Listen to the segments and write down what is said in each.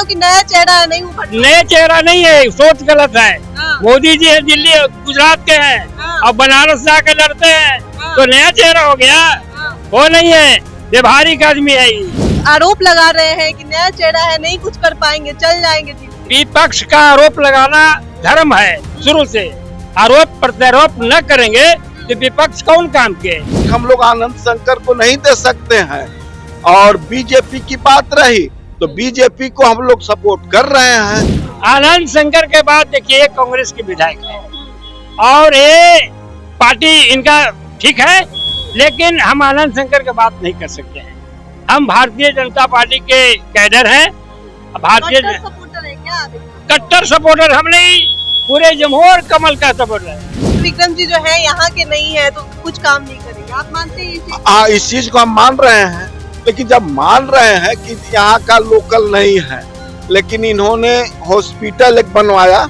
कि नया चेहरा है, नहीं उभर नया चेहरा नहीं है, सोच गलत है। हाँ। मोदी जी है दिल्ली गुजरात के हैं हाँ। और बनारस जाकर लड़ते हैं हाँ। तो नया चेहरा हो गया। हाँ। वो नहीं है, व्यवहारिक आदमी है ये। आरोप लगा रहे हैं कि नया चेहरा है, नहीं कुछ कर पाएंगे, चल जाएंगे जी। विपक्ष का आरोप लगाना धर्म है शुरू से। आरोप प्रत्यारोप न करेंगे तो विपक्ष कौन काम के। हम लोग आनंद शंकर को नहीं दे सकते हैं और बीजेपी की बात रही तो बीजेपी को हम लोग सपोर्ट कर रहे हैं। आनंद शंकर के बाद देखिए ये कांग्रेस के विधायक है और ये पार्टी इनका ठीक है, लेकिन हम आनंद शंकर की बात नहीं कर सकते हैं। हम भारतीय जनता पार्टी के कैडर हैं। भारतीय सपोर्टर है क्या आप? कट्टर सपोर्टर हम नहीं, पूरे जमहूर कमल का सपोर्टर है। विक्रम जी जो है यहाँ के नहीं है तो कुछ काम नहीं करेंगे, आप मानते हैं इसे? हाँ, इस चीज को हम मान रहे हैं, लेकिन जब मान रहे हैं कि यहाँ का लोकल नहीं है, लेकिन इन्होंने हॉस्पिटल एक बनवाया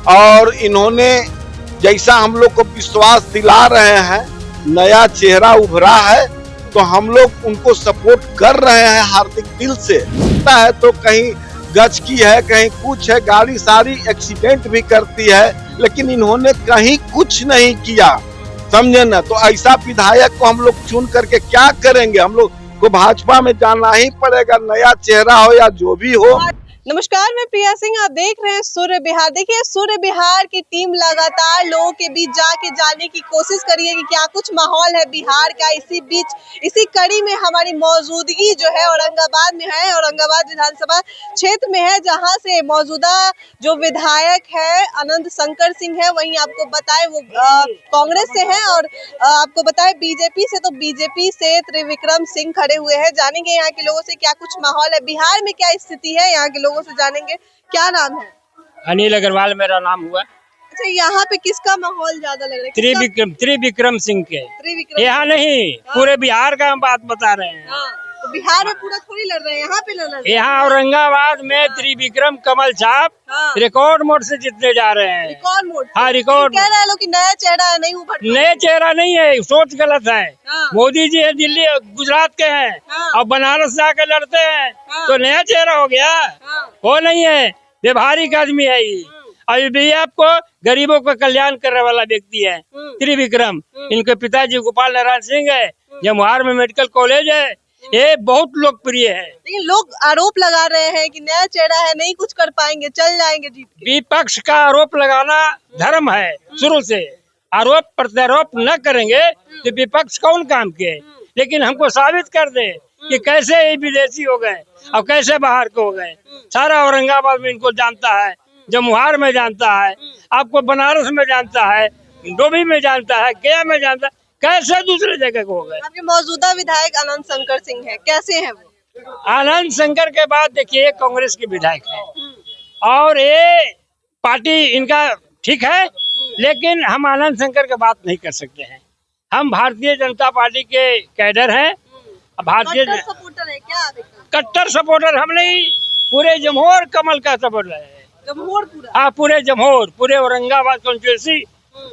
और इन्होंने जैसा हम लोग को विश्वास दिला रहे हैं, नया चेहरा उभरा है तो हम लोग उनको सपोर्ट कर रहे हैं हार्दिक दिल से। है तो कहीं गज की है, कहीं कुछ है, गाड़ी सारी एक्सीडेंट भी करती है, लेकिन इन्होंने कहीं कुछ नहीं किया, समझे ना। तो ऐसा विधायक को हम लोग चुन करके क्या करेंगे। हम लोग को भाजपा में जाना ही पड़ेगा, नया चेहरा हो या जो भी हो। नमस्कार, मैं प्रिया सिंह, आप देख रहे हैं सूर्य बिहार। देखिए, सूर्य बिहार की टीम लगातार लोगों के बीच जाके जानने की कोशिश करी है कि क्या कुछ माहौल है बिहार का। इसी कड़ी में हमारी मौजूदगी जो है औरंगाबाद में है। औरंगाबाद विधानसभा क्षेत्र में है, जहां से मौजूदा जो विधायक है आनंद शंकर सिंह है, वहीं आपको बताए वो कांग्रेस से है और आपको बताए बीजेपी से, तो बीजेपी से त्रिविक्रम सिंह खड़े हुए हैं। जानेंगे यहाँ के लोगों से क्या कुछ माहौल है, बिहार में क्या स्थिति है, यहाँ के लोगों से जानेंगे। क्या नाम है? अनिल अग्रवाल मेरा नाम हुआ। अच्छा, यहाँ पे किसका माहौल ज्यादा लग रहा है? त्रिविक्रम सिंह के। त्रिविक्रम यहाँ नहीं, पूरे बिहार का हम बात बता रहे हैं। हाँ, तो बिहार में पूरा थोड़ी लड़ रहे हैं, यहाँ पे लड़ रहे हैं। यहाँ औरंगाबाद में त्रिविक्रम कमल छाप हाँ। रिकॉर्ड मोड से जीतने जा रहे हैं। Record mode? हाँ, रिकॉर्ड। कह रहे हैं लोग कि नया चेहरा है, नहीं उभर नया चेहरा नहीं है, सोच गलत है। हाँ। मोदी जी है दिल्ली गुजरात के हैं हाँ। और बनारस जाकर लड़ते हैं हाँ। तो नया चेहरा हो गया। हाँ। वो नहीं है, व्यवहारिक आदमी है ये। अभी भी आपको गरीबों का कल्याण करने वाला व्यक्ति है त्रिविक्रम। इनके पिताजी गोपाल नारायण सिंह है, जमुहार में मेडिकल कॉलेज है, ये बहुत लोकप्रिय है। लेकिन लोग आरोप लगा रहे हैं कि नया चेहरा है, नहीं कुछ कर पाएंगे, चल जाएंगे जीत के। विपक्ष का आरोप लगाना धर्म है शुरू से। आरोप प्रत्यारोप न करेंगे तो विपक्ष कौन काम के। लेकिन हमको साबित कर दे कि कैसे ये विदेशी हो गए और कैसे बाहर के हो गए। सारा औरंगाबाद में इनको जानता है, जमुहार में जानता है, आपको बनारस में जानता है, डोभी में जानता है, गया में जानता है, कैसे दूसरे जगह को हो गए। आपके मौजूदा विधायक आनंद शंकर सिंह है, कैसे हैं वो? आनंद शंकर के बाद देखिए ये कांग्रेस के विधायक है और ये पार्टी इनका ठीक है, लेकिन हम आनंद शंकर की बात नहीं कर सकते हैं। हम भारतीय जनता पार्टी के कैडर हैं। भारतीय सपोर्टर है क्या आप? कट्टर सपोर्टर हम नहीं, पूरे जमहूर कमल का सपोर्टर है। जमहूर पूरा? हाँ, पूरे जमहूर, पूरे औरंगाबाद कॉन्स्टिट्यूंसी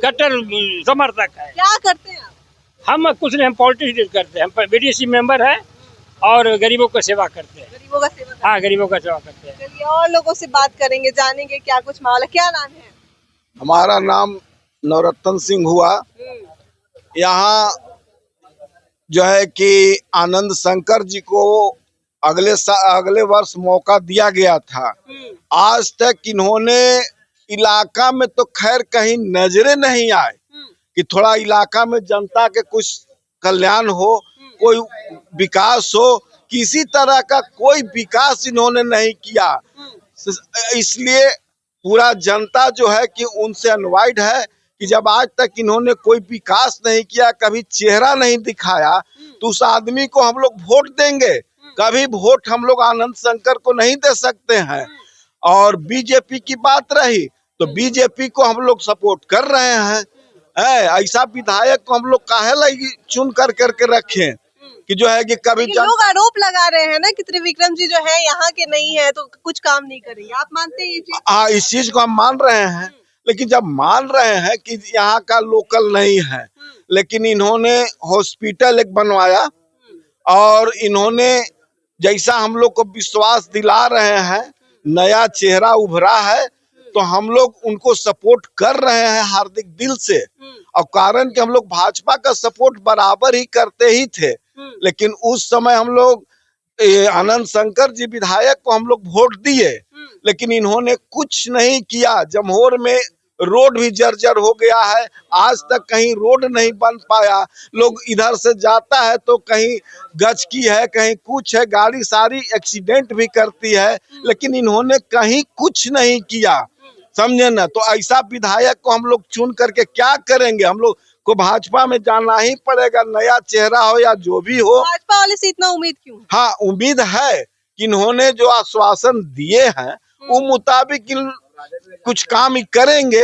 कट्टर समर्थक है। क्या करते हैं आप? हम कुछ नहीं, हम पॉलिटिक्स करते हैं, हम बीडीसी मेंबर है और गरीबों को सेवा करते हैं। गरीबों का सेवा? हाँ, गरीबों का सेवा करते हैं। चलिए और लोगों से बात करेंगे, जानेंगे क्या कुछ माहौल है। क्या नाम है? हमारा नाम नवरत्न सिंह हुआ। यहाँ जो है कि आनंद शंकर जी को अगले वर्ष मौका दिया गया था। आज तक इन्होंने इलाका में तो खैर कहीं नजरे नहीं आए कि थोड़ा इलाका में जनता के कुछ कल्याण हो, कोई विकास हो। किसी तरह का कोई विकास इन्होंने नहीं किया, इसलिए पूरा जनता जो है कि उनसे अनवाइड है कि जब आज तक इन्होंने कोई विकास नहीं किया, कभी चेहरा नहीं दिखाया, तो उस आदमी को हम लोग वोट देंगे। कभी वोट हम लोग आनंद शंकर को नहीं दे सकते हैं। और बीजेपी की बात रही तो बीजेपी को हम लोग सपोर्ट कर रहे हैं। ऐसा विधायक को हम लोग काहे लगी चुन करके रखें कि जो है कि कभी लोग आरोप लगा रहे हैं ना कि त्रिविक्रम जी जो है यहाँ के नहीं है तो कुछ काम नहीं करेंगे, आप मानते हैं ये चीज? हाँ, इस चीज को हम मान रहे हैं, लेकिन जब मान रहे हैं कि यहाँ का लोकल नहीं है, लेकिन इन्होंने हॉस्पिटल एक बनवाया और इन्होंने जैसा हम लोग को विश्वास दिला रहे हैं, नया चेहरा उभरा है, तो हम लोग उनको सपोर्ट कर रहे हैं हार्दिक दिल से। और कारण कि हम लोग भाजपा का सपोर्ट बराबर ही करते ही थे, लेकिन उस समय हम लोग आनंद शंकर जी विधायक को हम लोग वोट दिए, लेकिन इन्होंने कुछ नहीं किया। जमहोर में रोड भी जर्जर हो गया है, आज तक कहीं रोड नहीं बन पाया। लोग इधर से जाता है तो कहीं गचकी है, कहीं कुछ है, गाड़ी सारी एक्सीडेंट भी करती है, लेकिन इन्होंने कहीं कुछ नहीं किया, समझे ना। तो ऐसा विधायक को हम लोग चुन करके क्या करेंगे? हम लोग को भाजपा में जाना ही पड़ेगा, नया चेहरा हो या जो भी हो। भाजपा वाले से इतना उम्मीद क्यों? हाँ, उम्मीद है कि इन्होंने जो आश्वासन दिए हैं वो मुताबिक कुछ काम ही करेंगे।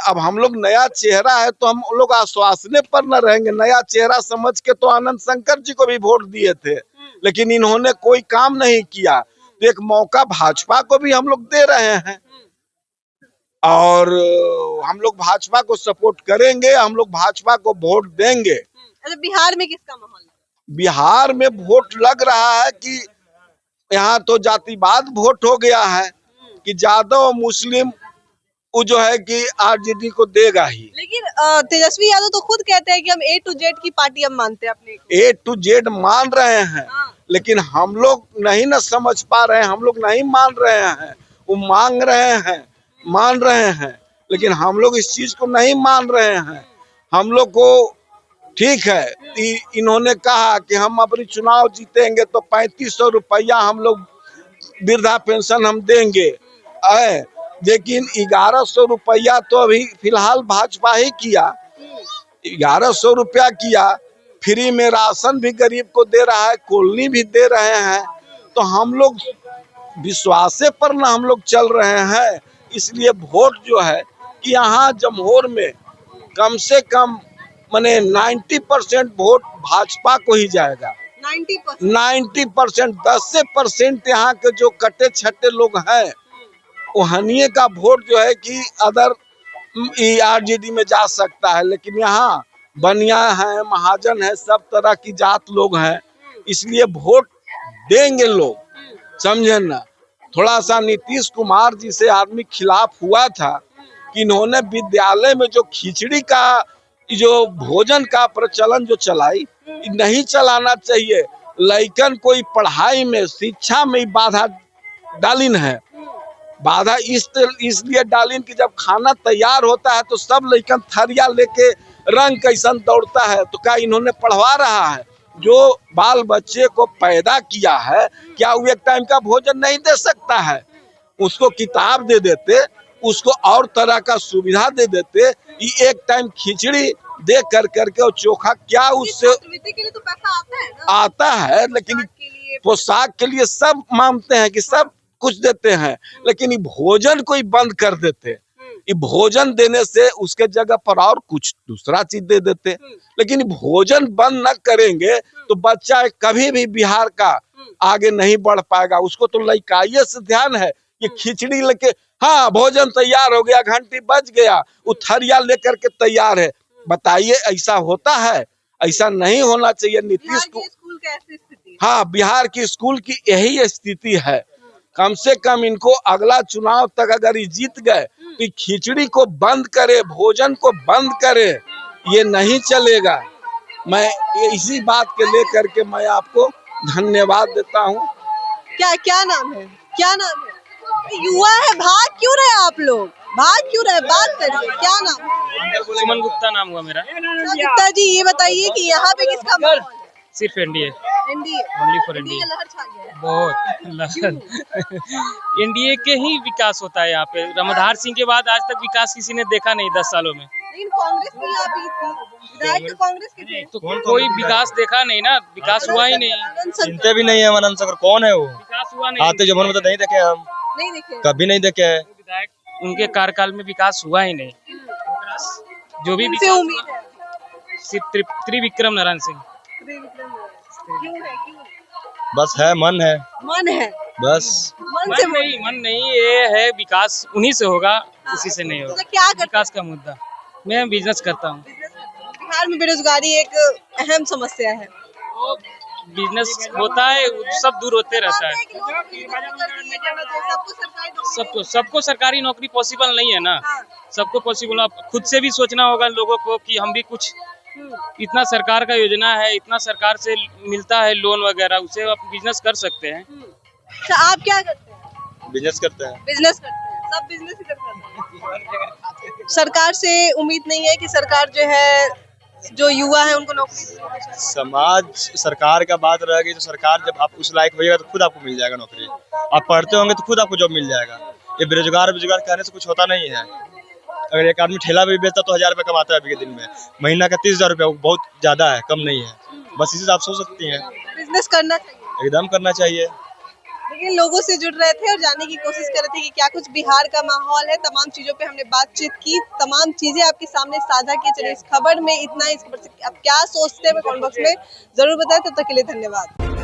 अब हम लोग नया चेहरा है तो हम लोग आश्वासने पर न रहेंगे। नया चेहरा समझ के तो आनंद शंकर जी को भी वोट दिए थे, लेकिन इन्होंने कोई काम नहीं किया। तो एक मौका भाजपा को भी हम लोग दे रहे हैं, और हम लोग भाजपा को सपोर्ट करेंगे, हम लोग भाजपा को वोट देंगे। अच्छा, बिहार में किसका माहौल है? बिहार में वोट लग रहा है कि यहाँ तो जातिवाद वोट हो गया है कि यादव मुस्लिम वो जो है कि आरजेडी को देगा ही। लेकिन तेजस्वी यादव तो खुद कहते हैं कि हम A to Z की पार्टी हम मानते हैं अपने को। A to Z मान रहे हैं, लेकिन हम लोग नहीं ना समझ पा रहे हैं, हम लोग नहीं मान रहे हैं। वो मांग रहे हैं, मान रहे हैं, लेकिन हम लोग इस चीज को नहीं मान रहे हैं। हम लोग को ठीक है, इन्होंने कहा कि हम अपनी चुनाव जीतेंगे तो 3500 रुपया हम लोग वृद्धा पेंशन हम देंगे, लेकिन 1100 रुपया तो अभी फिलहाल भाजपा ही किया। 1100 रुपया किया, फ्री में राशन भी गरीब को दे रहा है, कॉलोनी भी दे रहे हैं। तो हम लोग विश्वासे पर ना हम लोग चल रहे हैं, इसलिए वोट जो है कि यहाँ जमहोर में कम से कम माने 90% वोट भाजपा को ही जाएगा। 90%, 10% यहाँ के जो कटे छट्टे लोग हैं वो हनिये का वोट जो है कि अदर आरजेडी में जा सकता है, लेकिन यहाँ बनिया है, महाजन है, सब तरह की जात लोग हैं, इसलिए वोट देंगे लोग, समझे ना। थोड़ा सा नीतीश कुमार जी से आदमी खिलाफ हुआ था कि इन्होंने विद्यालय में जो खिचड़ी का जो भोजन का प्रचलन जो चलाई, नहीं चलाना चाहिए। लइकन कोई पढ़ाई में, शिक्षा में बाधा डालिन है। बाधा इसलिए डालिन कि जब खाना तैयार होता है तो सब लइकन थरिया लेके रंग कैसन दौड़ता है, तो क्या इन्होंने पढ़वा रहा है? जो बाल बच्चे को पैदा किया है, क्या वो एक टाइम का भोजन नहीं दे सकता है? उसको किताब दे देते, उसको और तरह का सुविधा दे देते। ये एक टाइम खिचड़ी दे कर करके और चोखा, क्या उससे के लिए तो पैसा आता है ना? आता है, लेकिन पोशाक के लिए सब मानते हैं कि सब कुछ देते हैं, लेकिन ये भोजन को ही बंद कर देते। ये भोजन देने से उसके जगह पर और कुछ दूसरा चीज दे देते, लेकिन भोजन बंद न करेंगे तो बच्चा कभी भी बिहार का आगे नहीं बढ़ पाएगा। उसको तो लइकाइये से ध्यान है, ये खिचड़ी लेके हाँ भोजन तैयार हो गया, घंटी बज गया, वो थरिया लेकर के तैयार है। बताइए ऐसा होता है? ऐसा नहीं होना चाहिए। नीतीश को स्कूल का ऐसी स्थिति है। हाँ, बिहार की स्कूल की यही स्थिति है। कम से कम इनको अगला चुनाव तक अगर ये जीत गए तो खिचड़ी को बंद करे, भोजन को बंद करे, ये नहीं चलेगा। मैं इसी बात के लेकर के मैं आपको धन्यवाद देता हूँ। क्या नाम है? क्या नाम है? युवा है, भाग क्यों रहे आप लोग? भाग क्यों रहे? बात करिए, क्या नाम है? सुमन गुप्ता नाम हुआ मेरा। गुप्ता जी, ये बताइए कि यहाँ पे किसका माहौल है? सिर्फ NDA, NDA, only for NDA. लहर छा गया है। बहुत लहर एनडीए के ही विकास होता है यहाँ पे। रामधार सिंह के बाद आज तक विकास किसी ने देखा नहीं 10 सालों में। लेकिन कांग्रेस भी यहाँ पे थी, विधायक तो कांग्रेस के थे। तो कोई विकास देखा नहीं ना, विकास हुआ ही नहीं। चिंता भी नहीं है। आनंद शंकर कौन है वो? विकास हुआ नहीं। आते जमाने में तो नहीं देखे हम, नहीं देखे, कभी नहीं देखे है। विधायक उनके कार्यकाल में विकास हुआ ही नहीं। जो भी से विकास उम्मीद है। सिर्फ त्रिविक्रम नारायण सिंह। क्यों है? क्यों? बस है, मन है, मन है, बस। मन से मन नहीं, ये है विकास उन्हीं से होगा, किसी से नहीं होगा। तो क्या करते? विकास का मुद्दा, मैं बिजनेस करता हूँ। बिहार में बेरोजगारी एक अहम समस्या है। बिजनेस होता है सब दूर होते रहता है। सबको सरकारी नौकरी पॉसिबल नहीं है ना, सबको पॉसिबल। अब खुद से भी सोचना होगा लोगों को कि हम भी कुछ, इतना सरकार का योजना है, इतना सरकार से मिलता है लोन वगैरह, उसे आप बिजनेस कर सकते हैं। अच्छा, आप क्या करते हैं? बिजनेस करते हैं। बिजनेस करते हैं, सब बिजनेस ही करते हैं। सरकार से उम्मीद नहीं है कि सरकार जो है, जो युवा है उनको नौकरी देगी? समाज सरकार का बात रह गई तो सरकार जब आप उस लायक होइएगा तो खुद आपको मिल जाएगा नौकरी। आप पढ़ते होंगे तो खुद आपको जॉब मिल जाएगा। ये बेरोजगार कहने से कुछ होता नहीं है। अगर एक आदमी ठेला भी बेचता तो 1000 रुपये कमाता है अभी के दिन में, महीना का 30,000 रुपया बहुत ज्यादा है, कम नहीं है। बस इसी से आप सोच सकती हैं। बिजनेस करना चाहिए, एकदम करना चाहिए। लेकिन लोगों से जुड़ रहे थे और जानने की कोशिश कर रहे थे कि क्या कुछ बिहार का माहौल है। तमाम चीजों पे हमने बातचीत की, तमाम चीजें आपके सामने साझा की। चलिए इस खबर में इतना ही। इस खबर से आप क्या सोचते हैं कमेंट बॉक्स में जरूर बताएं। तब तक के लिए धन्यवाद।